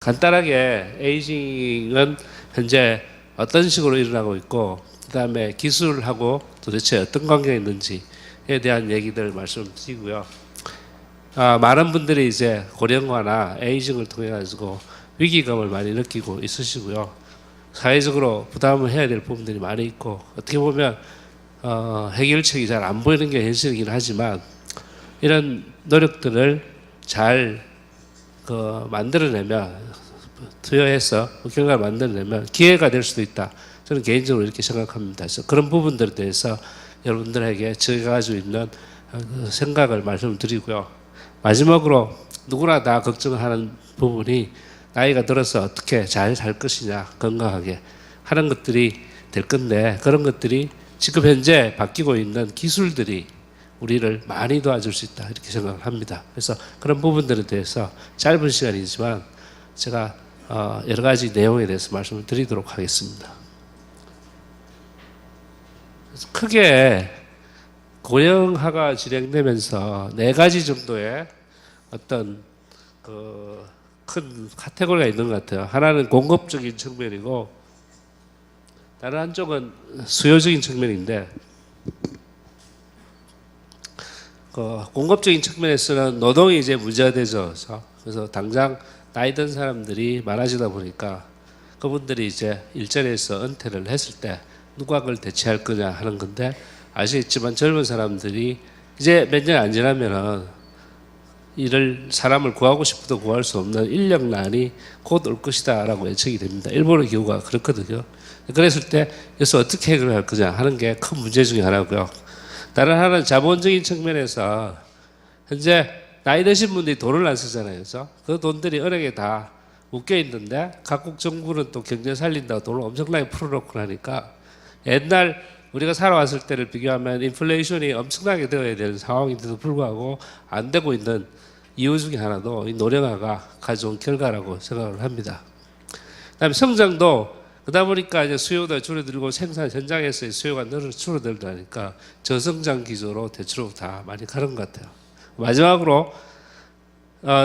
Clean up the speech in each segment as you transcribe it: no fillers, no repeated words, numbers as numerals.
간단하게 에이징은 현재 어떤 식으로 일어나고 있고 그다음에 기술하고 도대체 어떤 관계가 있는지에 대한 얘기들 말씀드리고요. 많은 분들이 이제 고령화나 에이징을 통해 가지고 위기감을 많이 느끼고 있으시고요. 사회적으로 부담을 해야 될 부분들이 많이 있고 어떻게 보면 해결책이 잘 안 보이는 게 현실이긴 하지만 이런 노력들을 잘 만들어내면 투여해서 결과를 만들어내면 기회가 될 수도 있다. 저는 개인적으로 이렇게 생각합니다. 그래서 그런 부분들에 대해서 여러분들에게 제가 가지고 있는 생각을 말씀드리고요. 마지막으로 누구나 다 걱정하는 부분이 나이가 들어서 어떻게 잘 살 것이냐, 건강하게 하는 것들이 될 건데 그런 것들이 지금 현재 바뀌고 있는 기술들이 우리를 많이 도와줄 수 있다 이렇게 생각을 합니다. 그래서 그런 부분들에 대해서 짧은 시간이지만 제가 여러 가지 내용에 대해서 말씀을 드리도록 하겠습니다. 크게 고령화가 진행되면서 네 가지 정도의 어떤 큰 카테고리가 있는 것 같아요. 하나는 공급적인 측면이고 다른 한쪽은 수요적인 측면인데 공급적인 측면에서는 노동이 이제 문제되죠. 그래서 당장 나이 든 사람들이 많아지다 보니까 그분들이 이제 일자리에서 은퇴를 했을 때 누가 그걸 대체할 거냐 하는 건데 아시겠지만 젊은 사람들이 이제 몇 년 안 지나면은 사람을 구하고 싶어도 구할 수 없는 인력난이 곧 올 것이다 라고 예측이 됩니다. 일본의 경우가 그렇거든요. 그랬을 때 여기서 어떻게 해결할 거냐 하는 게 큰 문제 중에 하나고요. 다른 하나는 자본적인 측면에서 현재 나이 드신 분들이 돈을 안 쓰잖아요. 그래서 그 돈들이 은행에 다 묶여 있는데 각국 정부는 또 경제 살린다고 돈을 엄청나게 풀어놓고 나니까 옛날 우리가 살아왔을 때를 비교하면 인플레이션이 엄청나게 되어야 되는 상황인데도 불구하고 안 되고 있는 이유 중에 하나도 이 노령화가 가져온 결과라고 생각을 합니다. 그다음에 성장도 그러다 보니까 이제 수요가 줄어들고 생산 현장에서의 수요가 줄어들다니까 저성장 기조로 대체로 다 많이 가는 것 같아요. 마지막으로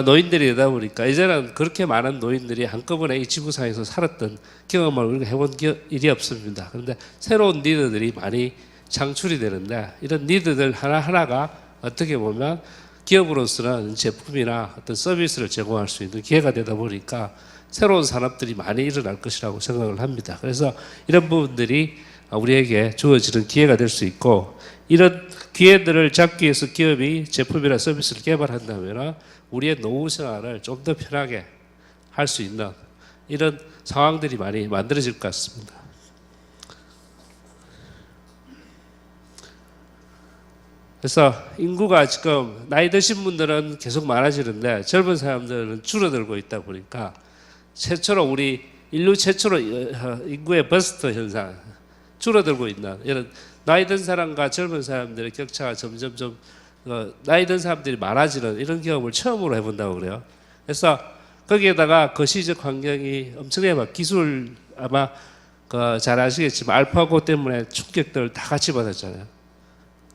노인들이 되다 보니까 이제는 그렇게 많은 노인들이 한꺼번에 이 지구상에서 살았던 경험을 우리가 해본 일이 없습니다. 그런데 새로운 니드들이 많이 창출이 되는데 이런 니드들 하나하나가 어떻게 보면 기업으로서는 제품이나 어떤 서비스를 제공할 수 있는 기회가 되다 보니까 새로운 산업들이 많이 일어날 것이라고 생각을 합니다. 그래서 이런 부분들이 우리에게 주어지는 기회가 될 수 있고 이런 기회들을 잡기 위해서 기업이 제품이나 서비스를 개발한다면 우리의 노후 생활을 좀 더 편하게 할 수 있는 이런 상황들이 많이 만들어질 것 같습니다. 그래서 인구가 지금 나이 드신 분들은 계속 많아지는데 젊은 사람들은 줄어들고 있다 보니까 인류 최초로 인구의 버스트 현상 줄어들고 있는 이런 나이 든 사람과 젊은 사람들의 격차가 점점 나이 든 사람들이 많아지는 이런 경험을 처음으로 해본다고 그래요. 그래서 거기에다가 거시적 환경이 엄청나게 기술 아마 잘 아시겠지만 알파고 때문에 충격들을 다 같이 받았잖아요.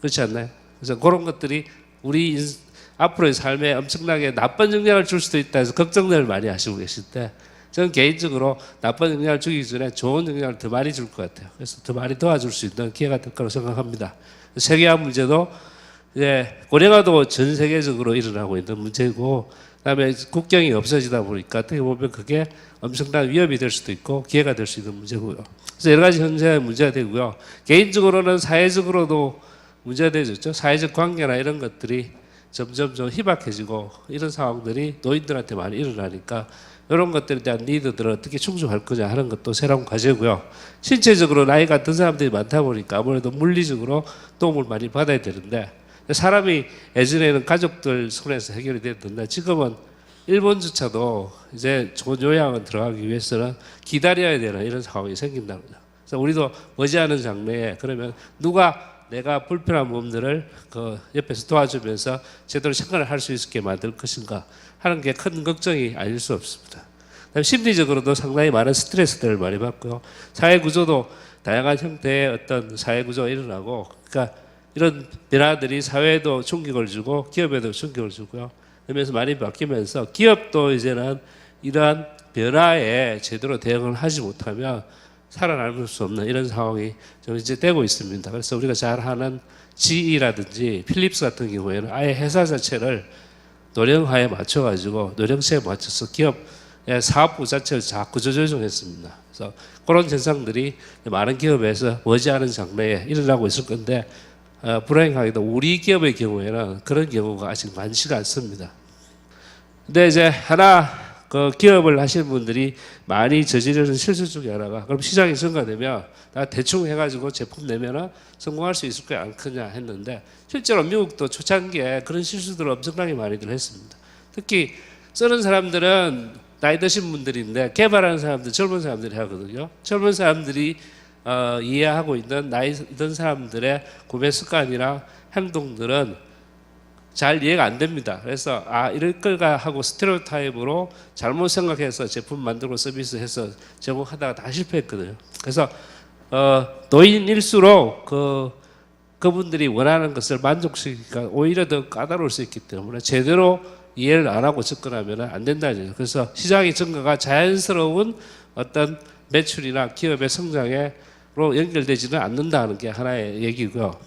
그렇지 않나요? 그래서 그런 것들이 우리 앞으로의 삶에 엄청나게 나쁜 영향을 줄 수도 있다 해서 걱정들을 많이 하시고 계실 때 저는 개인적으로 나쁜 영향을 주기 전에 좋은 영향을 더 많이 줄 것 같아요. 그래서 더 많이 도와줄 수 있는 기회가 될 거라고 생각합니다. 세계화 문제도 이제 고령화도 전 세계적으로 일어나고 있는 문제고 그다음에 국경이 없어지다 보니까 어떻게 보면 그게 엄청난 위협이 될 수도 있고 기회가 될 수 있는 문제고요. 그래서 여러 가지 현재 문제가 되고요. 개인적으로는 사회적으로도 문제가 되죠. 사회적 관계나 이런 것들이 점점 좀 희박해지고 이런 상황들이 노인들한테 많이 일어나니까 이런 것들에 대한 니드들을 어떻게 충족할 거냐 하는 것도 새로운 과제고요. 신체적으로 나이가 든 사람들이 많다 보니까 아무래도 물리적으로 도움을 많이 받아야 되는데 사람이 예전에는 가족들 손에서 해결이 됐는데 지금은 일본조차도 이제 좋은 요양원 들어가기 위해서는 기다려야 되는 이런 상황이 생긴답니다. 그래서 우리도 머지않은 장래에 그러면 누가 내가 불편한 몸들을 옆에서 도와주면서 제대로 생활을 할 수 있게 만들 것인가 하는 게 큰 걱정이 아닐 수 없습니다. 심리적으로도 상당히 많은 스트레스들을 많이 받고요. 사회 구조도 다양한 형태의 어떤 사회 구조가 일어나고 그러니까 이런 변화들이 사회에도 충격을 주고 기업에도 충격을 주고요. 그러면서 많이 바뀌면서 기업도 이제는 이러한 변화에 제대로 대응을 하지 못하면 살아남을 수 없는 이런 상황이 좀 이제 되고 있습니다. 그래서 우리가 잘 하는 GE라든지 필립스 같은 경우에는 아예 회사 자체를 노령화에 맞춰가지고 노령체에 맞춰서 기업의 사업부 자체를 자꾸 구조조정했습니다. 그래서 그런 현상들이 많은 기업에서 머지않은 장래에 일어나고 있을 건데 불행하게도 우리 기업의 경우에는 그런 경우가 아직 많지가 않습니다. 근데 이제 하나 그 기업을 하시는 분들이 많이 저지르는 실수 중에 하나가 그럼 시장이 증가되면 나 대충 해가지고 제품 내면은 성공할 수 있을 거야 않겠냐 했는데 실제로 미국도 초창기에 그런 실수들을 엄청나게 많이들 했습니다. 특히 쓰는 사람들은 나이 드신 분들인데 개발하는 사람들 젊은 사람들이 하거든요. 젊은 사람들이 이해하고 있는 나이 든 사람들의 구매 습관이나 행동들은 잘 이해가 안 됩니다. 그래서 이럴 걸까 하고 스테레오타입으로 잘못 생각해서 제품 만들고 서비스해서 제공하다가 다 실패했거든요. 그래서 노인일수록 그분들이 원하는 것을 만족시키기가 오히려 더 까다로울 수 있기 때문에 제대로 이해를 안 하고 접근하면 안 된다는 거죠. 그래서 시장의 증가가 자연스러운 어떤 매출이나 기업의 성장으로 연결되지는 않는다는 게 하나의 얘기고요.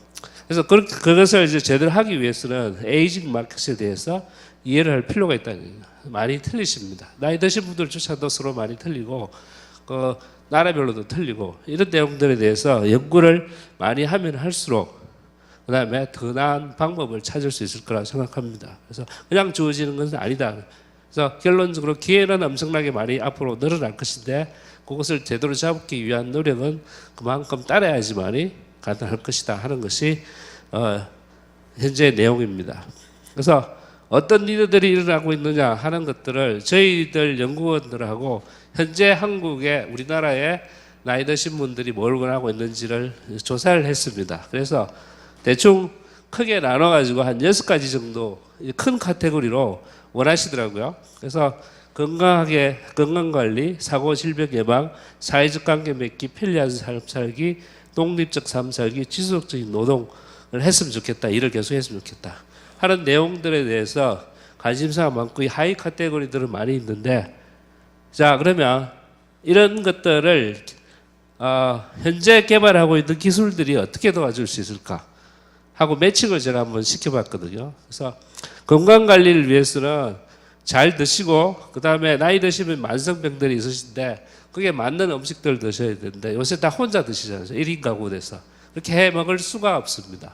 그래서 그것을 이제 제대로 하기 위해서는 에이징 마켓에 대해서 이해를 할 필요가 있다는 거예요. 많이 틀리십니다. 나이 드신 분들조차도 서로 많이 틀리고 나라별로도 틀리고 이런 내용들에 대해서 연구를 많이 하면 할수록 그 다음에 더 나은 방법을 찾을 수 있을 거라 생각합니다. 그래서 그냥 주어지는 것은 아니다. 그래서 결론적으로 기회는 엄청나게 많이 앞으로 늘어날 것인데 그것을 제대로 잡기 위한 노력은 그만큼 따라야지만이 가능할 것이다 하는 것이 현재 내용입니다. 그래서 어떤 일들이 일어나고 있느냐 하는 것들을 저희들 연구원들하고 현재 한국의 우리나라의 나이 드신 분들이 뭘 원하고 있는지를 조사를 했습니다. 그래서 대충 크게 나눠가지고 한 6가지 정도 큰 카테고리로 원하시더라고요. 그래서 건강관리, 사고 질병 예방, 사회적 관계 맺기, 편리한 삶 살기, 독립적 삶 살기, 지속적인 노동을 했으면 좋겠다. 일을 계속 했으면 좋겠다. 하는 내용들에 대해서 관심사가 많고 이 하위 카테고리들은 많이 있는데 자 그러면 이런 것들을 현재 개발하고 있는 기술들이 어떻게 도와줄 수 있을까 하고 매칭을 제가 한번 시켜봤거든요. 그래서 건강관리를 위해서는 잘 드시고 그 다음에 나이 드시면 만성병들이 있으신데 그게 맞는 음식들 드셔야 되는데 요새 다 혼자 드시잖아요. 1인 가구 돼서 그렇게 해 먹을 수가 없습니다.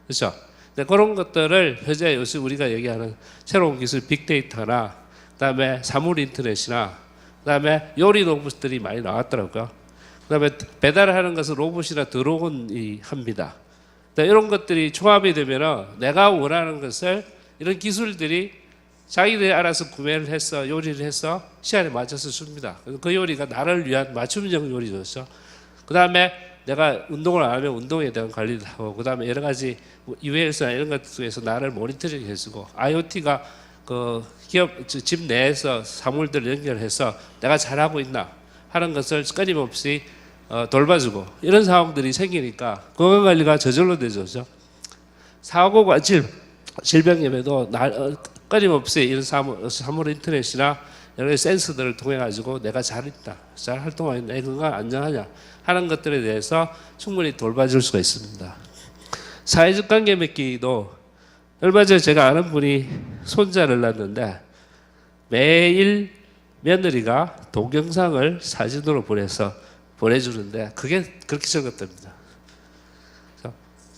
그렇죠? 근데 그런 것들을 현재 요새 우리가 얘기하는 새로운 기술 빅데이터나 그다음에 사물 인터넷이나 그다음에 요리 로봇들이 많이 나왔더라고요. 그다음에 배달하는 것은 로봇이나 드론이 합니다. 이런 것들이 종합이 되면은 내가 원하는 것을 이런 기술들이 자기들이 알아서 구매를 해서 요리를 해서 시간에 맞춰서 줍니다. 그 요리가 나를 위한 맞춤형 요리였죠. 그 다음에 내가 운동을 안 하면 운동에 대한 관리를 하고 그 다음에 여러 가지 ULS나 이런 것에서 나를 모니터링 해주고 IoT가 그 기업 집 내에서 사물들을 연결해서 내가 잘하고 있나 하는 것을 끊임없이 돌봐주고 이런 상황들이 생기니까 건강관리가 저절로 되죠. 사고가 질병 예방에도 끊임없이 이런 사물 인터넷이나 여러 센서들을 통해 가지고 내가 잘 있다, 잘 활동하고 있다, 내 건강 안전하냐 하는 것들에 대해서 충분히 돌봐줄 수가 있습니다. 사회적 관계 맺기도 얼마 전에 제가 아는 분이 손자를 낳았는데 매일 며느리가 동영상을 사진으로 보내주는데 그게 그렇게 적었답니다.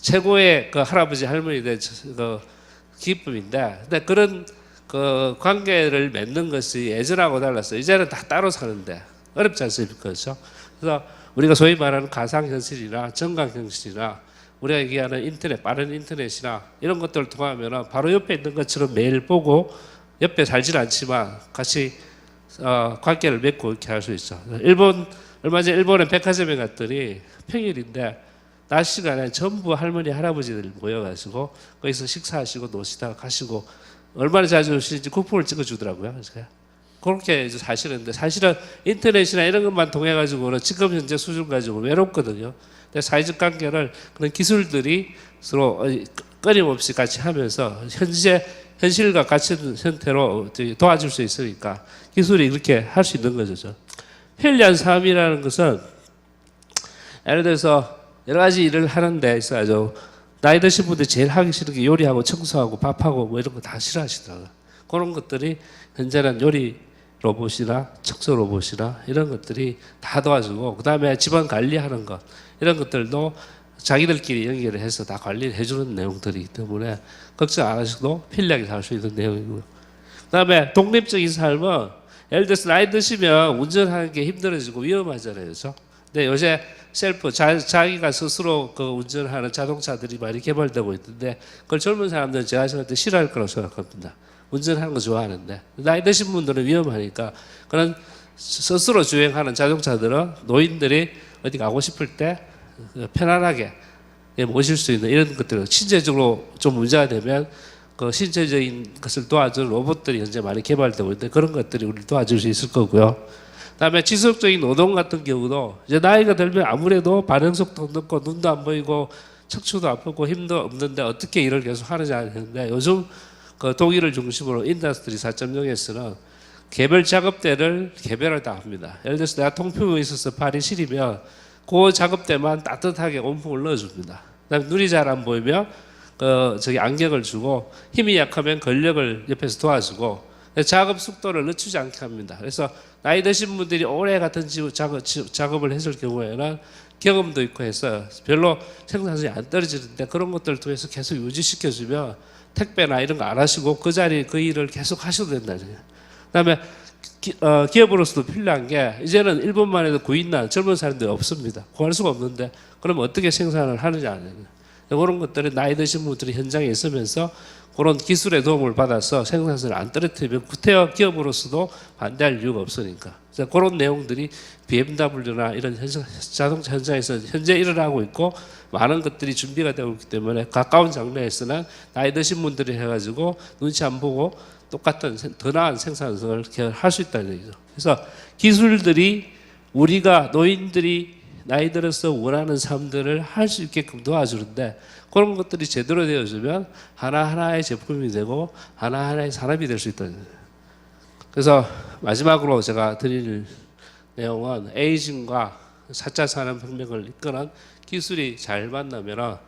최고의 그 할아버지 할머니들 기쁨인데, 근데 그런 그 관계를 맺는 것이 예전하고 달라서 이제는 다 따로 사는데 어렵지 않습니까? 그렇죠? 그래서 우리가 소위 말하는 가상현실이나 정강현실이나 우리가 얘기하는 인터넷, 빠른 인터넷이나 이런 것들을 통하면 바로 옆에 있는 것처럼 매일 보고 옆에 살진 않지만 같이 관계를 맺고 이렇게 할 수 있죠. 얼마 전에 일본의 백화점에 갔더니 평일인데 낮 시간에 전부 할머니 할아버지들 모여가지고 거기서 식사하시고 노시다가 가시고 얼마나 자주 오시는지 쿠폰을 찍어주더라고요. 그래서 그렇게 이제 사시는데 사실은 인터넷이나 이런 것만 통해 가지고는 지금 현재 수준 가지고 외롭거든요. 근데 사회적 관계를 그런 기술들이 서로 끊임없이 같이 하면서 현실과 같은 형태로 도와줄 수 있으니까 기술이 그렇게 할 수 있는 거죠. 편리한 삶이라는 것은 예를 들어서 여러 가지 일을 하는 데 있어가지고 나이 드신 분들 제일 하기 싫은 게 요리하고 청소하고 밥하고 뭐 이런 거 다 싫어하시더라고요. 그런 것들이 현재는 요리 로봇이나 청소 로봇이나 이런 것들이 다 도와주고, 그 다음에 집안 관리하는 것 이런 것들도 자기들끼리 연결을 해서 다 관리를 해주는 내용들이기 때문에 걱정 안 하셔도 편리하게 살 수 있는 내용이고요. 그 다음에 독립적인 삶은 예를 들어서 나이 드시면 운전하는 게 힘들어지고 위험하잖아요. 그렇죠? 근데 요새 셀프 자기가 스스로 그 운전하는 자동차들이 많이 개발되고 있는데 그걸 젊은 사람들은 제가 생각할 때 싫어할 거라고 생각합니다. 운전하는 거 좋아하는데 나이 드신 분들은 위험하니까 그런 스스로 주행하는 자동차들은 노인들이 어디 가고 싶을 때 편안하게 모실 수 있는 이런 것들, 신체적으로 좀 문제가 되면 그 신체적인 것을 도와주는 로봇들이 현재 많이 개발되고 있는데 그런 것들이 우리를 도와줄 수 있을 거고요. 그다음에 지속적인 노동 같은 경우도 이제 나이가 들면 아무래도 반응 속도 늦고 눈도 안 보이고 척추도 아프고 힘도 없는데 어떻게 일을 계속 하느냐 하는데, 요즘 그 독일을 중심으로 인더스트리 4.0에서는 개별 작업대를 개별을 다 합니다. 예를 들어서 내가 통풍이 있어서 발이 시리면 그 작업대만 따뜻하게 온풍을 넣어줍니다. 그다음에 눈이 잘 안 보이면 저기 안경을 주고, 힘이 약하면 근력을 옆에서 도와주고, 작업 속도를 늦추지 않게 합니다. 그래서 나이 드신 분들이 오래 같은 작업을 했을 경우에는 경험도 있고 해서 별로 생산성이 안 떨어지는데 그런 것들을 통해서 계속 유지시켜주면 택배나 이런 거 안 하시고 그 자리 그 일을 계속 하셔도 된다는 거예요. 그다음에 기업으로서도 필요한 게, 이제는 일본만 해도 구인난 젊은 사람들이 없습니다. 구할 수가 없는데 그러면 어떻게 생산을 하느냐 하는 거예요. 그런 것들이 나이 드신 분들이 현장에 있으면서 그런 기술의 도움을 받아서 생산성을 안 떨어뜨리면 구태여 기업으로서도 반대할 이유가 없으니까. 그래서 그런 내용들이 BMW나 이런 자동차 현장에서 현재 일어나고 있고 많은 것들이 준비가 되고 있기 때문에 가까운 장래에서는 나이 드신 분들이 해가지고 눈치 안 보고 똑같은 더 나은 생산성을 할 수 있다는 얘기죠. 그래서 기술들이 우리가 노인들이 나이 들어서 원하는 삶들을 할 수 있게끔 도와주는데, 그런 것들이 제대로 되어주면 하나하나의 제품이 되고 하나하나의 산업이 될 수 있다는 거예요. 그래서 마지막으로 제가 드릴 내용은 에이징과 4차 산업혁명을 이끄는 기술이 잘 만나면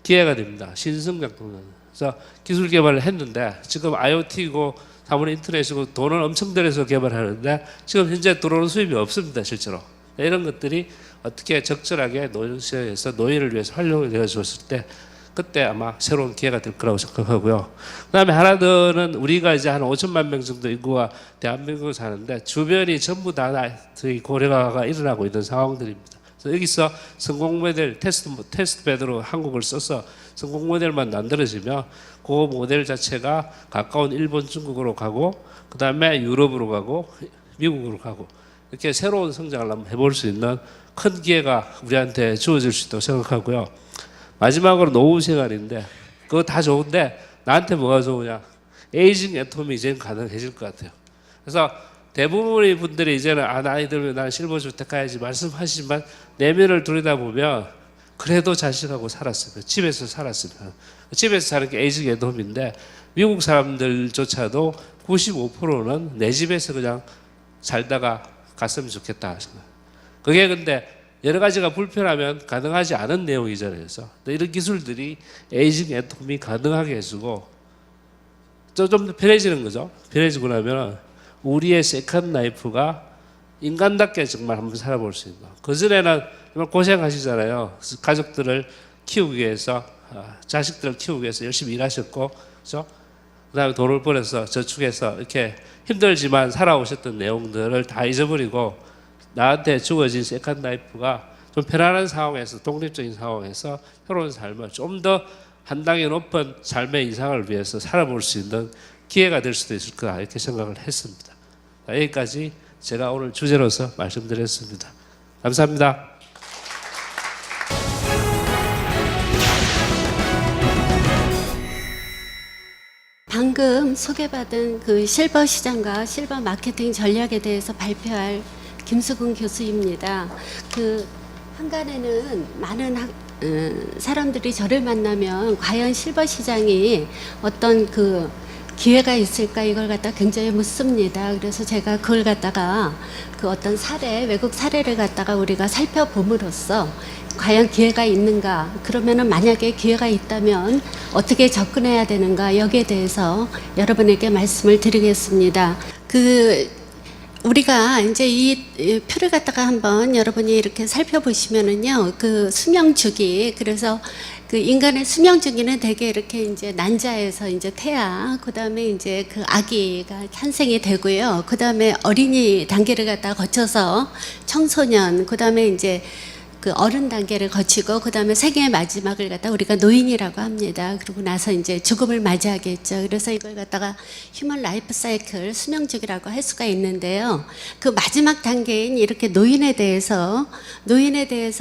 기회가 됩니다. 신성장 동력. 그래서 기술 개발을 했는데 지금 IoT고 사물 인터넷이고 돈을 엄청 들여서 개발하는데 지금 현재 들어오는 수입이 없습니다. 실제로. 이런 것들이 어떻게 적절하게 노인시에서 노인을 위해서 활용이 되어 줬을 때 그때 아마 새로운 기회가 될 거라고 생각하고요. 그 다음에 하나 더는 우리가 이제 한 5천만 명 정도 인구가 대한민국에 사는데 주변이 전부 다 고령화가 일어나고 있는 상황들입니다. 그래서 여기서 성공 모델 테스트 베드로 한국을 써서 성공 모델만 만들어지면 그 모델 자체가 가까운 일본, 중국으로 가고 그 다음에 유럽으로 가고 미국으로 가고 이렇게 새로운 성장을 한번 해볼 수 있는 큰 기회가 우리한테 주어질 수 있다고 생각하고요. 마지막으로 노후 생활인데 그거 다 좋은데 나한테 뭐가 좋으냐? 에이징 애톰이 이제는 가능해질 것 같아요. 그래서 대부분의 분들이 이제는 나이 들면 난 실버주택 가야지 말씀하시지만 내면을 들여다보면 그래도 자식하고 살았어요. 집에서 살았어요. 집에서 사는 게 에이징 애톰인데 미국 사람들조차도 95%는 내 집에서 그냥 살다가 갔으면 좋겠다. 그게 근데 여러 가지가 불편하면 가능하지 않은 내용이잖아요. 그래서 이런 기술들이 에이징 애톰이 가능하게 해주고 좀 더 편해지는 거죠. 편해지고 나면 우리의 세컨 라이프가 인간답게 정말 한번 살아볼 수 있는. 그전에는 정말 고생하시잖아요. 가족들을 키우기 위해서, 자식들을 키우기 위해서 열심히 일하셨고, 그렇죠? 그 다음에 돈을 벌어서 저축해서 이렇게 힘들지만 살아오셨던 내용들을 다 잊어버리고 나한테 주어진 세컨 라이프가 좀 편안한 상황에서, 독립적인 상황에서 새로운 삶을 좀 더 한 단계 높은 삶의 이상을 위해서 살아볼 수 있는 기회가 될 수도 있을 거다 이렇게 생각을 했습니다. 여기까지 제가 오늘 주제로서 말씀드렸습니다. 감사합니다. 방금 소개받은 그 실버 시장과 실버 마케팅 전략에 대해서 발표할 김수근 교수입니다. 그 한간에는 많은 사람들이 저를 만나면 과연 실버 시장이 어떤 그 기회가 있을까 이걸 갖다 굉장히 묻습니다. 그래서 제가 그걸 갖다가 그 어떤 사례, 외국 사례를 갖다가 우리가 살펴봄으로써 과연 기회가 있는가, 그러면은 만약에 기회가 있다면 어떻게 접근해야 되는가, 여기에 대해서 여러분에게 말씀을 드리겠습니다. 우리가 이제 이 표를 갖다가 한번 여러분이 이렇게 살펴보시면은요, 그 수명 주기, 그래서 그 인간의 수명 주기는 대개 이렇게 이제 난자에서 이제 태아, 그 다음에 이제 그 아기가 탄생이 되고요, 그 다음에 어린이 단계를 갖다 거쳐서 청소년, 그 다음에 이제 그 어른 단계를 거치고 그 다음에 세계의 마지막을 갖다 우리가 노인이라고 합니다. 그러고 나서 이제 죽음을 맞이하겠죠. 그래서 이걸 갖다가 휴먼 라이프 사이클 수명주기라고 할 수가 있는데요. 그 마지막 단계인 이렇게 노인에 대해서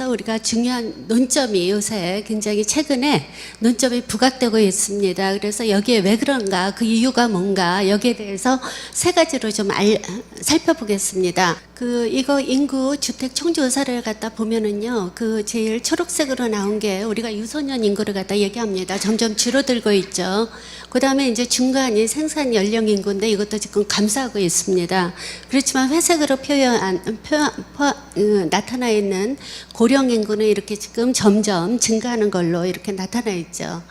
우리가 중요한 논점이 요새 굉장히 최근에 논점이 부각되고 있습니다. 그래서 여기에 왜 그런가, 그 이유가 뭔가, 여기에 대해서 세 가지로 좀 살펴보겠습니다. 이거 인구 주택 총조사를 갖다 보면은요, 그 제일 초록색으로 나온 게 우리가 유소년 인구를 갖다 얘기합니다. 점점 줄어들고 있죠. 그 다음에 이제 중간이 생산 연령 인구인데 이것도 지금 감소하고 있습니다. 그렇지만 회색으로 나타나 있는 고령 인구는 이렇게 지금 점점 증가하는 걸로 이렇게 나타나 있죠.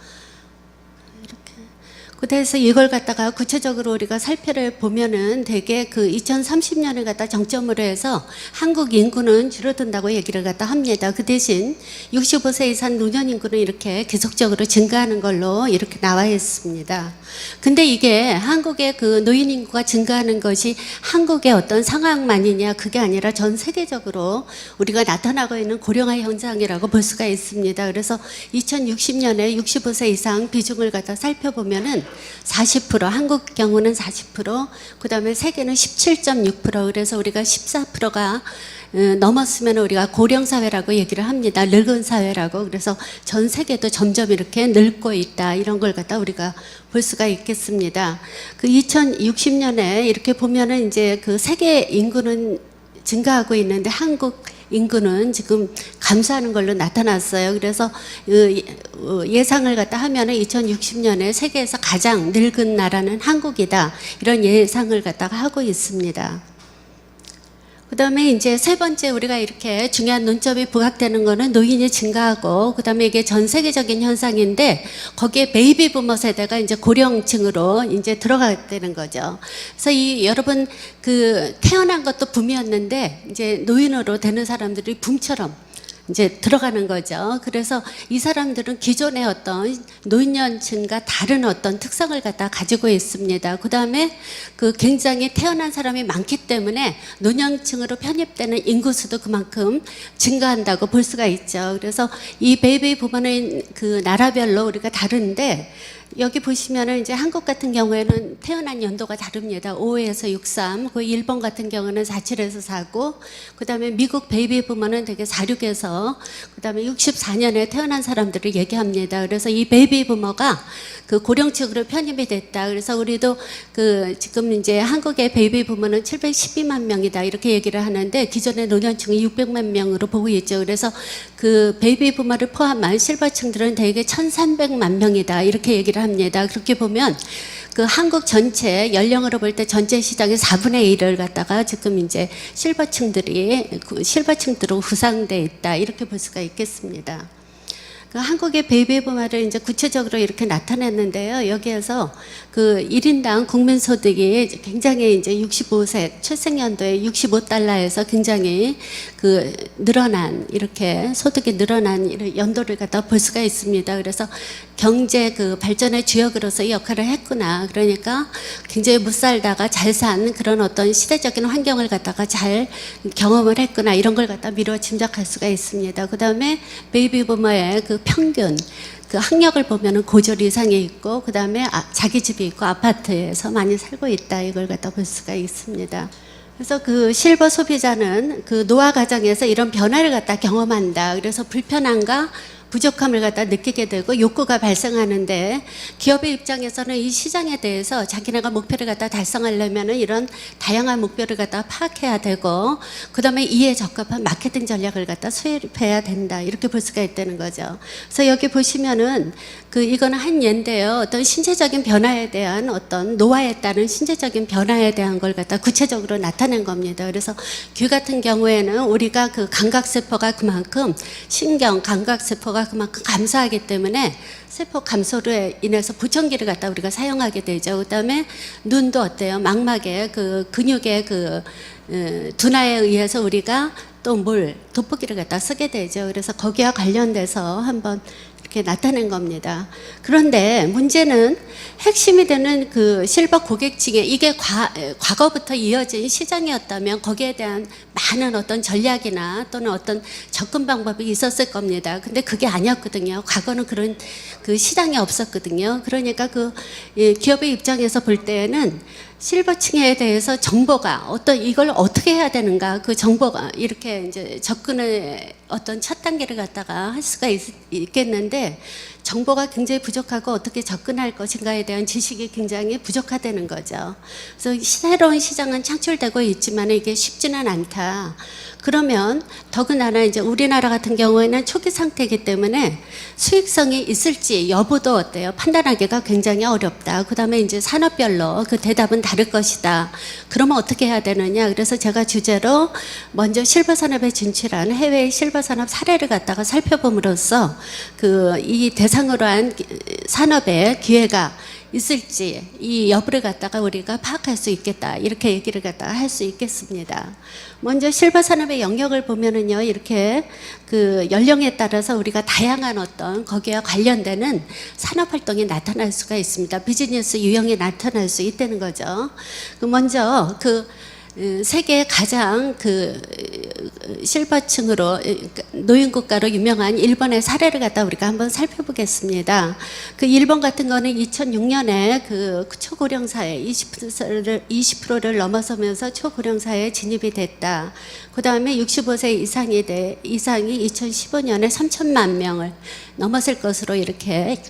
그래서 이걸 갖다가 구체적으로 우리가 살펴를 보면은 대개 그 2030년을 갖다 정점으로 해서 한국 인구는 줄어든다고 얘기를 갖다 합니다. 그 대신 65세 이상 노년 인구는 이렇게 계속적으로 증가하는 걸로 이렇게 나와 있습니다. 근데 이게 한국의 그 노인 인구가 증가하는 것이 한국의 어떤 상황만이냐, 그게 아니라 전 세계적으로 우리가 나타나고 있는 고령화 현상이라고 볼 수가 있습니다. 그래서 2060년에 65세 이상 비중을 갖다 살펴보면은 40%, 한국 경우는 40%, 그 다음에 세계는 17.6%, 그래서 우리가 14%가 넘었으면 우리가 고령 사회라고 얘기를 합니다. 늙은 사회라고. 그래서 전 세계도 점점 이렇게 늙고 있다, 이런 걸 갖다 우리가 볼 수가 있겠습니다. 그 2060년에 이렇게 보면은 이제 그 세계 인구는 증가하고 있는데 한국 인구는 지금 감소하는 걸로 나타났어요. 그래서 예상을 갖다 하면은 2060년에 세계에서 가장 늙은 나라는 한국이다, 이런 예상을 갖다가 하고 있습니다. 그 다음에 이제 세 번째 우리가 이렇게 중요한 논점이 부각되는 거는 노인이 증가하고, 그 다음에 이게 전 세계적인 현상인데 거기에 베이비 부머 세대가 이제 고령층으로 이제 들어가게 되는 거죠. 그래서 여러분 그 태어난 것도 붐이었는데 이제 노인으로 되는 사람들이 붐처럼 이제 들어가는 거죠. 그래서 이 사람들은 기존의 어떤 노인연층과 다른 어떤 특성을 갖다 가지고 있습니다. 그 다음에 그 굉장히 태어난 사람이 많기 때문에 노년층으로 편입되는 인구수도 그만큼 증가한다고 볼 수가 있죠. 그래서 이 베이비 부모는 그 나라별로 우리가 다른데, 여기 보시면은 이제 한국 같은 경우에는 태어난 연도가 다릅니다. 5에서 63, 그 일본 같은 경우는 47에서 49, 그 다음에 미국 베이비 부모는 되게 46에서, 그 다음에 64년에 태어난 사람들을 얘기합니다. 그래서 이 베이비 부모가 그 고령층으로 편입이 됐다. 그래서 우리도 그 지금 이제 한국의 베이비 부모는 712만 명이다, 이렇게 얘기를 하는데 기존의 노년층이 600만 명으로 보고 있죠. 그래서 그 베이비 부모를 포함한 실버층들은 대개 1,300만 명이다, 이렇게 얘기를 합니다. 그렇게 보면 그 한국 전체 연령으로 볼 때 전체 시장의 4분의 1을 갖다가 지금 이제 실버층들로 구성돼 있다, 이렇게 볼 수가 있겠습니다. 그 한국의 베이비 부모를 이제 구체적으로 이렇게 나타냈는데요. 여기에서 그 1인당 국민소득이 굉장히 이제 65세 출생연도에 65달러에서 굉장히 그 늘어난, 이렇게 소득이 늘어난 이런 연도를 갖다 볼 수가 있습니다. 그래서 경제 그 발전의 주역으로서 역할을 했구나. 그러니까 굉장히 못 살다가 잘 산 그런 어떤 시대적인 환경을 갖다가 잘 경험을 했구나, 이런 걸 갖다 미루어 짐작할 수가 있습니다. 그 다음에 베이비 부모의 그 평균 그 학력을 보면은 고졸 이상에 있고, 그 다음에 자기 집이 있고 아파트에서 많이 살고 있다, 이걸 갖다 볼 수가 있습니다. 그래서 그 실버 소비자는 그 노화 과정에서 이런 변화를 갖다 경험한다. 그래서 불편함과 부족함을 갖다 느끼게 되고 욕구가 발생하는데 기업의 입장에서는 이 시장에 대해서 자기네가 목표를 갖다 달성하려면은 이런 다양한 목표를 갖다 파악해야 되고 그다음에 이에 적합한 마케팅 전략을 갖다 수립해야 된다 이렇게 볼 수가 있다는 거죠. 그래서 여기 보시면은 이거는 한 예인데요. 어떤 신체적인 변화에 대한 어떤 노화에 따른 신체적인 변화에 대한 걸 갖다 구체적으로 나타낸 겁니다. 그래서 귀 같은 경우에는 우리가 그 감각세포가 그만큼 신경, 감각세포가 그만큼 감소하기 때문에 세포 감소로 인해서 보청기를 갖다 우리가 사용하게 되죠. 그다음에 눈도 어때요? 망막에 그 근육의 둔화에 의해서 우리가 또 돋보기를 갖다 쓰게 되죠. 그래서 거기와 관련돼서 한번 이렇게 나타낸 겁니다. 그런데 문제는 핵심이 되는 그 실버 고객층에 이게 과거부터 이어진 시장이었다면 거기에 대한 많은 어떤 전략이나 또는 어떤 접근 방법이 있었을 겁니다. 근데 그게 아니었거든요. 과거는 그런 그 시장이 없었거든요. 그러니까 기업의 입장에서 볼 때에는 실버층에 대해서 정보가 이걸 어떻게 해야 되는가 그 정보가 이렇게 이제 접근의 어떤 첫 단계를 갖다가 할 수가 있겠는데 정보가 굉장히 부족하고 어떻게 접근할 것인가에 대한 지식이 굉장히 부족하다는 거죠. 그래서 새로운 시장은 창출되고 있지만 이게 쉽지는 않다. 그러면 더군다나 이제 우리나라 같은 경우에는 초기 상태이기 때문에 수익성이 있을지 여부도 어때요? 판단하기가 굉장히 어렵다. 그다음에 이제 산업별로 그 대답은 다를 것이다. 그러면 어떻게 해야 되느냐? 그래서 제가 주제로 먼저 실버 산업에 진출한 해외의 실버 산업 사례를 갖다가 살펴봄으로써 이 대상으로 한 산업의 기회가 있을지 이 여부를 갖다가 우리가 파악할 수 있겠다 이렇게 얘기를 갖다가 할 수 있겠습니다. 먼저 실버 산업의 영역을 보면은요 이렇게 연령에 따라서 우리가 다양한 어떤 거기와 관련되는 산업 활동이 나타날 수가 있습니다. 비즈니스 유형이 나타날 수 있다는 거죠. 먼저 세계 가장 실버층으로 노인국가로 유명한 일본의 사례를 갖다 우리가 한번 살펴보겠습니다. 일본 같은 거는 2006년에 초고령 사회 20%를 넘어서면서 초고령 사회에 진입이 됐다. 그 다음에 65세 이상이 2015년에 3천만 명을 넘었을 것으로 이렇게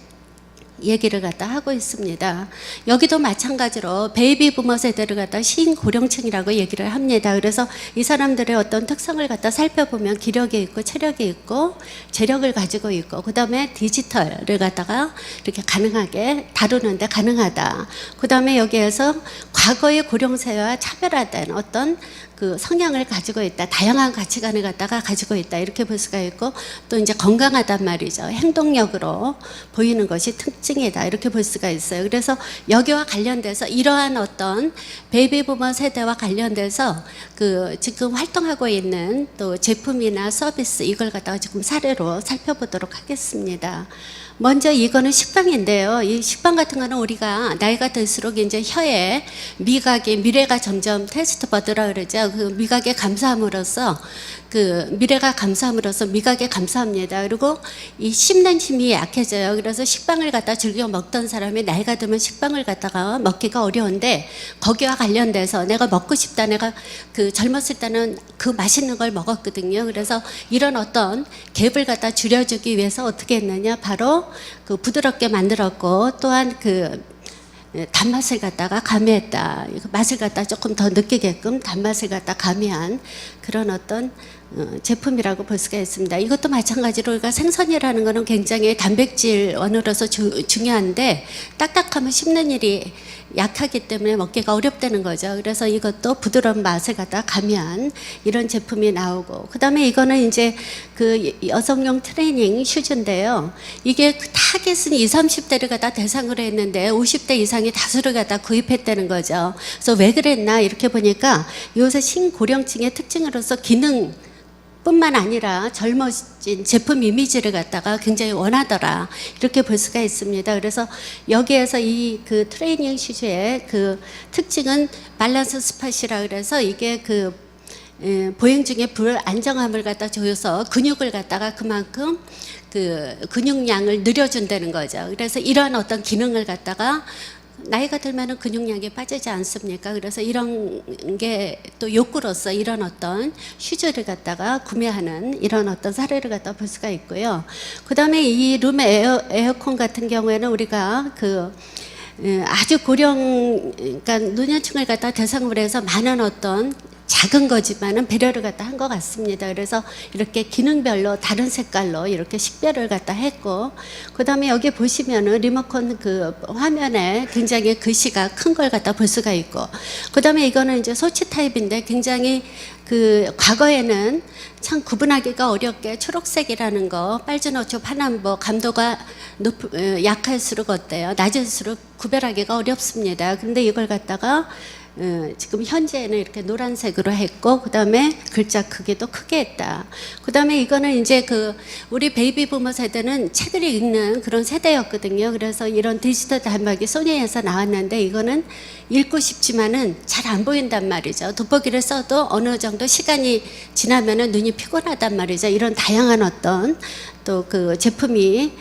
얘기를 갖다 하고 있습니다. 여기도 마찬가지로 베이비 부머 세대를 갖다 신고령층이라고 얘기를 합니다. 그래서 이 사람들의 어떤 특성을 갖다 살펴보면 기력이 있고 체력이 있고 재력을 가지고 있고 그 다음에 디지털을 갖다가 이렇게 가능하게 다루는데 가능하다. 그 다음에 여기에서 과거의 고령사회와 차별화된 어떤 성향을 가지고 있다. 다양한 가치관을 갖다가 가지고 있다. 이렇게 볼 수가 있고 또 이제 건강하단 말이죠. 행동력으로 보이는 것이 특징이다. 이렇게 볼 수가 있어요. 그래서 여기와 관련돼서 이러한 어떤 베이비 부머 세대와 관련돼서 지금 활동하고 있는 또 제품이나 서비스 이걸 갖다가 지금 사례로 살펴보도록 하겠습니다. 먼저 이거는 식빵인데요. 이 식빵 같은 거는 우리가 나이가 들수록 이제 혀에 미래가 점점 테스트 버드라 그러죠. 미각에 감사함으로써 미래가 감사함으로써 미각에 감사합니다. 그리고 이 씹는 힘이 약해져요. 그래서 식빵을 갖다 즐겨 먹던 사람이 나이가 들면 식빵을 갖다가 먹기가 어려운데 거기와 관련돼서 내가 먹고 싶다. 내가 젊었을 때는 맛있는 걸 먹었거든요. 그래서 이런 어떤 갭을 갖다 줄여주기 위해서 어떻게 했느냐? 바로 부드럽게 만들었고 또한 단맛을 갖다가 가미했다. 맛을 갖다 조금 더 느끼게끔 단맛을 갖다 가미한 그런 어떤 제품이라고 볼 수가 있습니다. 이것도 마찬가지로 우리가 생선이라는 것은 굉장히 단백질 원으로서 중요한데 딱딱하면 씹는 일이 약하기 때문에 먹기가 어렵다는 거죠. 그래서 이것도 부드러운 맛을 갖다 가미한 이런 제품이 나오고 그 다음에 이거는 이제 여성용 트레이닝 슈즈인데요. 이게 타겟은 20, 30대를 갖다 대상으로 했는데 50대 이상이 다수를 갖다 구입했다는 거죠. 그래서 왜 그랬나 이렇게 보니까 요새 신고령층의 특징으로서 기능 뿐만 아니라 젊어진 제품 이미지를 갖다가 굉장히 원하더라 이렇게 볼 수가 있습니다. 그래서 여기에서 이 트레이닝 슈즈의 특징은 밸런스 스팟이라 그래서 이게 보행 중에 불안정함을 갖다 줘서 근육을 갖다가 그만큼 근육량을 늘려준다는 거죠. 그래서 이러한 어떤 기능을 갖다가 나이가 들면은 근육량이 빠지지 않습니까? 그래서 이런 게 또 욕구로서 이런 어떤 휴즈를 갖다가 구매하는 이런 어떤 사례를 갖다 볼 수가 있고요. 그 다음에 이 룸 에어컨 같은 경우에는 우리가 아주 고령, 그러니까 노년층을 갖다 대상으로 해서 많은 어떤 작은 거지만은 배려를 갖다 한 것 같습니다. 그래서 이렇게 기능별로 다른 색깔로 이렇게 식별을 갖다 했고, 그 다음에 여기 보시면은 리모컨 그 화면에 굉장히 글씨가 큰 걸 갖다 볼 수가 있고, 그 다음에 이거는 이제 소치 타입인데 굉장히 그 과거에는 참 구분하기가 어렵게 초록색이라는 거, 빨주노초, 파남보, 감도가 약할수록 어때요? 낮을수록 구별하기가 어렵습니다. 근데 이걸 갖다가 지금 현재는 이렇게 노란색으로 했고, 그 다음에 글자 크기도 크게 했다. 그 다음에 이거는 이제 우리 베이비 부모 세대는 책을 읽는 그런 세대였거든요. 그래서 이런 디지털 단말기 소니에서 나왔는데, 이거는 읽고 싶지만은 잘 안 보인단 말이죠. 돋보기를 써도 어느 정도 시간이 지나면은 눈이 피곤하단 말이죠. 이런 다양한 어떤 또 그 제품이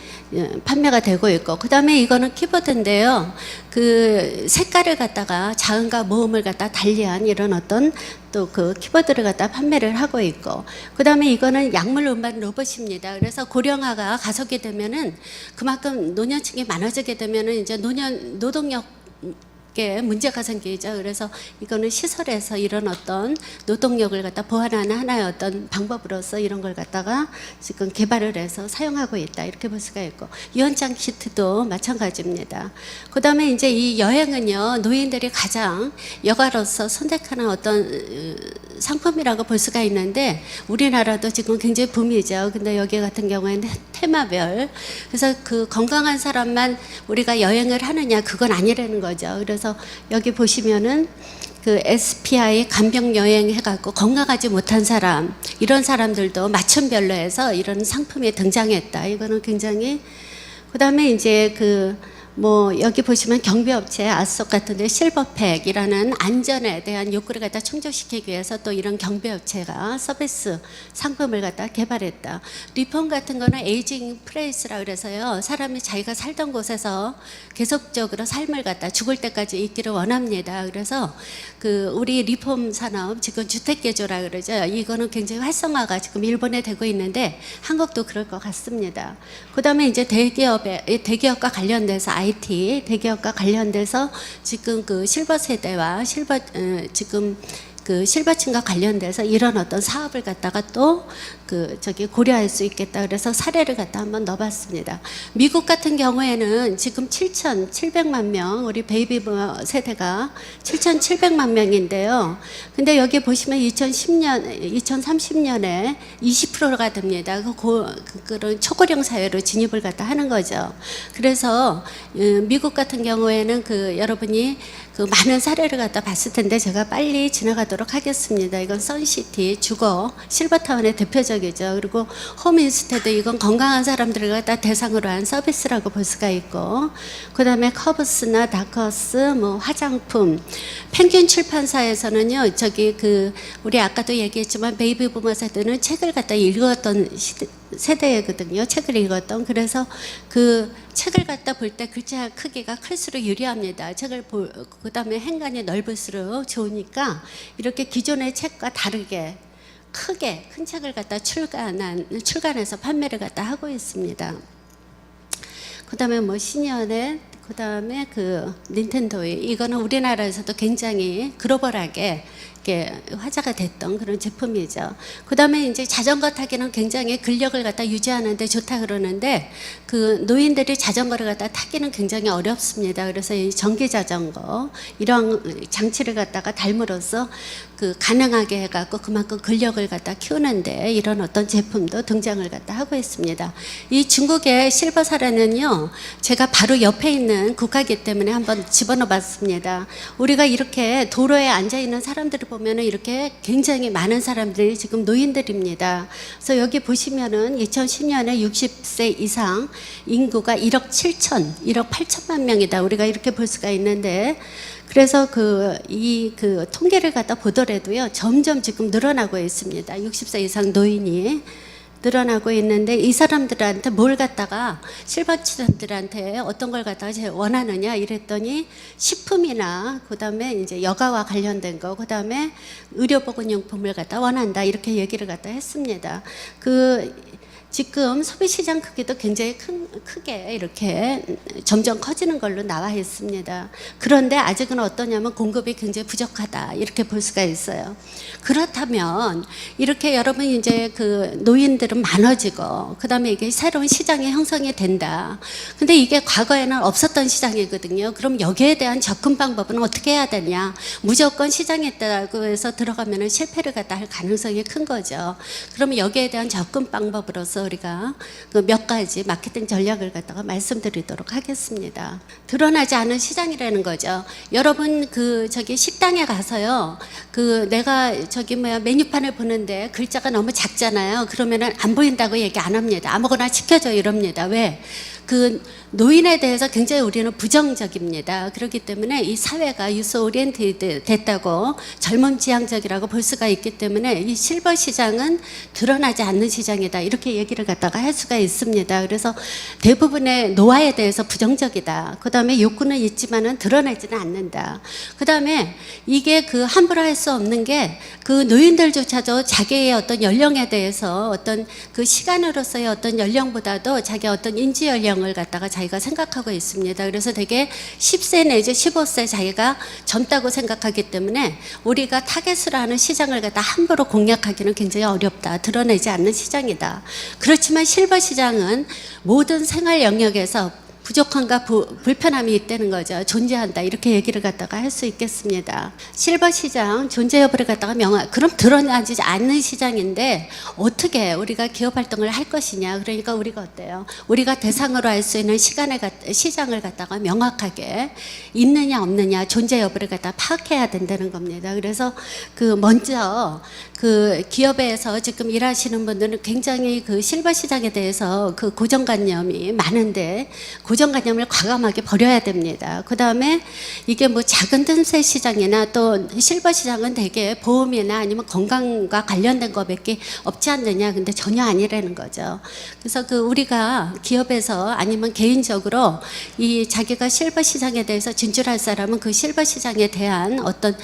판매가 되고 있고, 그 다음에 이거는 키보드인데요. 그 색깔을 갖다가 자음과 모음을 갖다 달리한 이런 어떤 또 그 키보드를 갖다 판매를 하고 있고, 그 다음에 이거는 약물 운반 로봇입니다. 그래서 고령화가 가속이 되면은 그만큼 노년층이 많아지게 되면은 이제 노동력 게 문제가 생기죠. 그래서 이거는 시설에서 이런 어떤 노동력을 갖다 보완하는 하나의 어떤 방법으로서 이런 걸 갖다가 지금 개발을 해서 사용하고 있다, 이렇게 볼 수가 있고, 유언장 키트도 마찬가지입니다. 그 다음에 이제 이 여행은요, 노인들이 가장 여가로서 선택하는 어떤 상품이라고 볼 수가 있는데, 우리나라도 지금 굉장히 붐이죠. 근데 여기 같은 경우에는 테마별, 그래서 그 건강한 사람만 우리가 여행을 하느냐, 그건 아니라는 거죠. 그래서 여기 보시면은 그 SPI 간병 여행 해갖고 건강하지 못한 사람, 이런 사람들도 맞춤별로 해서 이런 상품이 등장했다. 이거는 굉장히, 그 다음에 이제 여기 보시면 경비업체 아속 같은데 실버팩이라는 안전에 대한 욕구를 갖다 충족시키기 위해서 또 이런 경비업체가 서비스 상품을 갖다 개발했다. 리폼 같은 거는 에이징 프레이스라 그래서요, 사람이 자기가 살던 곳에서 계속적으로 삶을 갖다 죽을 때까지 있기를 원합니다. 그래서 우리 리폼 산업, 지금 주택개조라 그러죠. 이거는 굉장히 활성화가 지금 일본에 되고 있는데 한국도 그럴 것 같습니다. 그 다음에 이제 대기업과 관련돼서 IT 대기업과 관련돼서 지금 실버 세대와 지금 실버층과 관련돼서 이런 어떤 사업을 갖다가 또 고려할 수 있겠다. 그래서 사례를 갖다 한번 넣어봤습니다. 미국 같은 경우에는 지금 7,700만 명, 우리 베이비 부모 세대가 7,700만 명인데요. 근데 여기 보시면 2030년에 20%가 됩니다. 그런 초고령 사회로 진입을 갖다 하는 거죠. 그래서 미국 같은 경우에는 여러분이 많은 사례를 갖다 봤을 텐데 제가 빨리 지나가도록 하겠습니다. 이건 선시티, 주거, 실버타운의 대표적이죠. 그리고 홈인스테드, 이건 건강한 사람들을 갖다 대상으로 한 서비스라고 볼 수가 있고, 그 다음에 커브스나 다커스, 화장품, 펭귄 출판사에서는요, 우리 아까도 얘기했지만 베이비 부모 세대는 책을 갖다 읽었던 세대거든요. 책을 읽었던. 그래서 책을 갖다 볼 때 글자 크기가 클수록 유리합니다. 그 다음에 행간이 넓을수록 좋으니까 이렇게 기존의 책과 다르게 크게 큰 책을 갖다 출간해서 판매를 갖다 하고 있습니다. 그 다음에 시니어넷, 그 다음에 닌텐도이, 이거는 우리나라에서도 굉장히 글로벌하게 이렇게 화제가 됐던 그런 제품이죠. 그 다음에 이제 자전거 타기는 굉장히 근력을 갖다 유지하는데 좋다 그러는데, 노인들이 자전거를 갖다 타기는 굉장히 어렵습니다. 그래서 이 전기 자전거, 이런 장치를 갖다가 달므로써 가능하게 해갖고 그만큼 근력을 갖다 키우는데 이런 어떤 제품도 등장을 갖다 하고 있습니다. 이 중국의 실버 사례는요, 제가 바로 옆에 있는 국가이기 때문에 한번 집어넣어 봤습니다. 우리가 이렇게 도로에 앉아있는 사람들을 보면은 이렇게 굉장히 많은 사람들이 지금 노인들입니다. 그래서 여기 보시면은 2010년에 60세 이상 인구가 1억 8천만 명이다. 우리가 이렇게 볼 수가 있는데, 그래서 통계를 갖다 보더라도요, 점점 지금 늘어나고 있습니다. 60세 이상 노인이. 늘어나고 있는데 이 사람들한테 뭘 갖다가 실버치들한테 어떤 걸 갖다가 제일 원하느냐 이랬더니 식품이나 그다음에 이제 여가와 관련된 거 그다음에 의료보건용품을 갖다 원한다 이렇게 얘기를 갖다 했습니다. 지금 소비시장 크기도 굉장히 크게 이렇게 점점 커지는 걸로 나와 있습니다. 그런데 아직은 어떠냐면 공급이 굉장히 부족하다 이렇게 볼 수가 있어요. 그렇다면 이렇게 여러분 이제 그 노인들은 많아지고 그다음에 이게 새로운 시장이 형성이 된다. 근데 이게 과거에는 없었던 시장이거든요. 그럼 여기에 대한 접근 방법은 어떻게 해야 되냐? 무조건 시장에 있다고 해서 들어가면은 실패를 갖다 할 가능성이 큰 거죠. 그러면 여기에 대한 접근 방법으로서 우리가 그 몇 가지 마케팅 전략을 갖다가 말씀드리도록 하겠습니다. 드러나지 않은 시장이라는 거죠. 여러분 저기 식당에 가서요. 내가 메뉴판을 보는데 글자가 너무 작잖아요. 그러면은 안 보인다고 얘기 안 합니다. 아무거나 시켜줘 이럽니다. 왜? 노인에 대해서 굉장히 우리는 부정적입니다. 그렇기 때문에 이 사회가 유소 오리엔티드 됐다고 젊음 지향적이라고 볼 수가 있기 때문에 이 실버 시장은 드러나지 않는 시장이다. 이렇게 얘기를 갖다가 할 수가 있습니다. 그래서 대부분의 노화에 대해서 부정적이다. 그 다음에 욕구는 있지만은 드러나지는 않는다. 그 다음에 이게 함부로 할 수 없는 게 노인들조차도 자기의 어떤 연령에 대해서 어떤 시간으로서의 어떤 연령보다도 자기의 어떤 인지 연령을 갖다가 자기가 생각하고 있습니다. 그래서 되게 10세 내지 15세 자기가 젊다고 생각하기 때문에 우리가 타겟으로 하는 시장을 갖다 함부로 공략하기는 굉장히 어렵다. 드러내지 않는 시장이다. 그렇지만 실버 시장은 모든 생활 영역에서 부족함과 불편함이 있다는 거죠. 존재한다. 이렇게 얘기를 갖다가 할 수 있겠습니다. 실버 시장 존재 여부를 갖다가 그럼 드러나지 않는 시장인데 어떻게 우리가 기업 활동을 할 것이냐. 그러니까 우리가 어때요? 우리가 대상으로 할 수 있는 시장을 갖다가 명확하게 있느냐 없느냐 존재 여부를 갖다가 파악해야 된다는 겁니다. 그래서 먼저 기업에서 지금 일하시는 분들은 굉장히 실버 시장에 대해서 고정관념이 많은데 고정관념을 과감하게 버려야 됩니다. 그 다음에 이게 작은 틈새 시장이나 또 실버 시장은 되게 보험이나 아니면 건강과 관련된 것밖에 없지 않느냐. 근데 전혀 아니라는 거죠. 그래서 우리가 기업에서 아니면 개인적으로 자기가 실버 시장에 대해서 진출할 사람은 실버 시장에 대한 어떤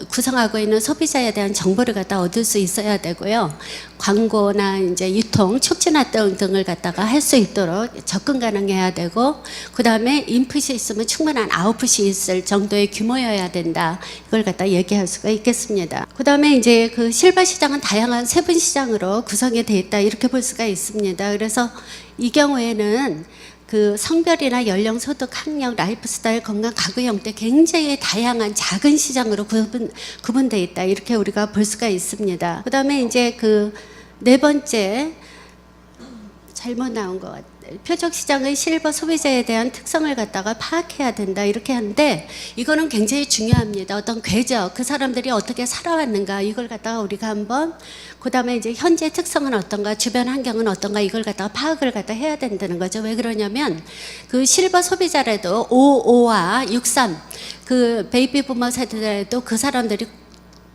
구성하고 있는 소비자에 대한 정보를 갖다 얻을 수 있어야 되고요. 광고나 이제 유통, 촉진 활동 등을 갖다가 할 수 있도록 접근 가능해야 되고, 그 다음에 인풋이 있으면 충분한 아웃풋이 있을 정도의 규모여야 된다. 이걸 갖다 얘기할 수가 있겠습니다. 그 다음에 이제 실버 시장은 다양한 세분 시장으로 구성이 되어 있다. 이렇게 볼 수가 있습니다. 그래서 이 경우에는 성별이나 연령, 소득, 학력, 라이프 스타일, 건강, 가구 형태 굉장히 다양한 작은 시장으로 구분되어 있다. 이렇게 우리가 볼 수가 있습니다. 그 다음에 이제 네 번째, 잘못 나온 것 같아요. 표적 시장의 실버 소비자에 대한 특성을 갖다가 파악해야 된다. 이렇게 하는데 이거는 굉장히 중요합니다. 어떤 궤적, 그 사람들이 어떻게 살아왔는가 이걸 갖다가 우리가 한번 그 다음에 이제 현재 특성은 어떤가, 주변 환경은 어떤가 이걸 갖다가 파악을 갖다 해야 된다는 거죠. 왜 그러냐면 실버 소비자라도 55와 63 베이비 부머 세대라도 그 사람들이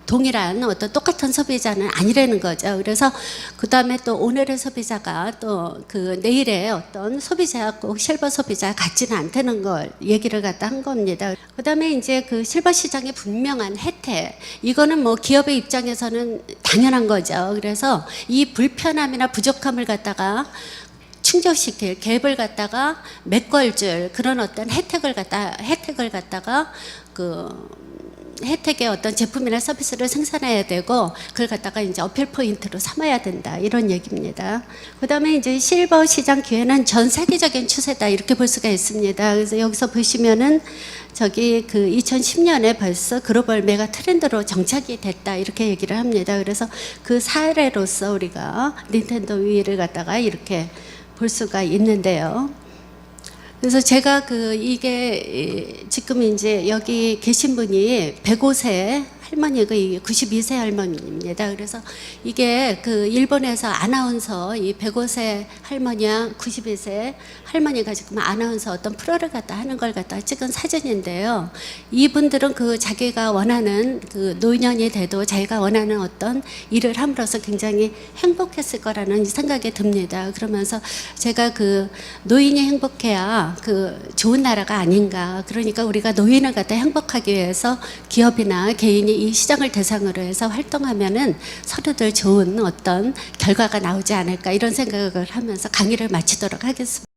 동일한 어떤 똑같은 소비자는 아니라는 거죠. 그래서 그 다음에 또 오늘의 소비자가 또 내일의 어떤 소비자가 꼭 실버 소비자 같지는 않다는 걸 얘기를 갖다 한 겁니다. 그 다음에 이제 실버 시장의 분명한 혜택, 이거는 기업의 입장에서는 당연한 거죠. 그래서 이 불편함이나 부족함을 갖다가 충족시킬 갭을 갖다가 메꿔줄 그런 어떤 혜택을 갖다가 혜택의 어떤 제품이나 서비스를 생산해야 되고 그걸 갖다가 이제 어필 포인트로 삼아야 된다. 이런 얘기입니다. 그 다음에 이제 실버 시장 기회는 전 세계적인 추세다. 이렇게 볼 수가 있습니다. 그래서 여기서 보시면은 2010년에 벌써 글로벌 메가 트렌드로 정착이 됐다. 이렇게 얘기를 합니다. 그래서 사례로서 우리가 닌텐도 위를 갖다가 이렇게 볼 수가 있는데요. 그래서 제가 이게 지금 이제 여기 계신 분이 105세 할머니가 92세 할머니입니다. 그래서 이게 그 일본에서 아나운서 이 105세 할머니와 92세 할머니가 지금 아나운서 어떤 프로를 갖다 하는 걸 갖다 찍은 사진인데요. 이분들은 그 자기가 원하는 그 노년이 돼도 자기가 원하는 어떤 일을 함으로써 굉장히 행복했을 거라는 생각이 듭니다. 그러면서 제가 그 노인이 행복해야 그 좋은 나라가 아닌가. 그러니까 우리가 노인을 갖다 행복하기 위해서 기업이나 개인이 이 시장을 대상으로 해서 활동하면은 서로들 좋은 어떤 결과가 나오지 않을까 이런 생각을 하면서 강의를 마치도록 하겠습니다.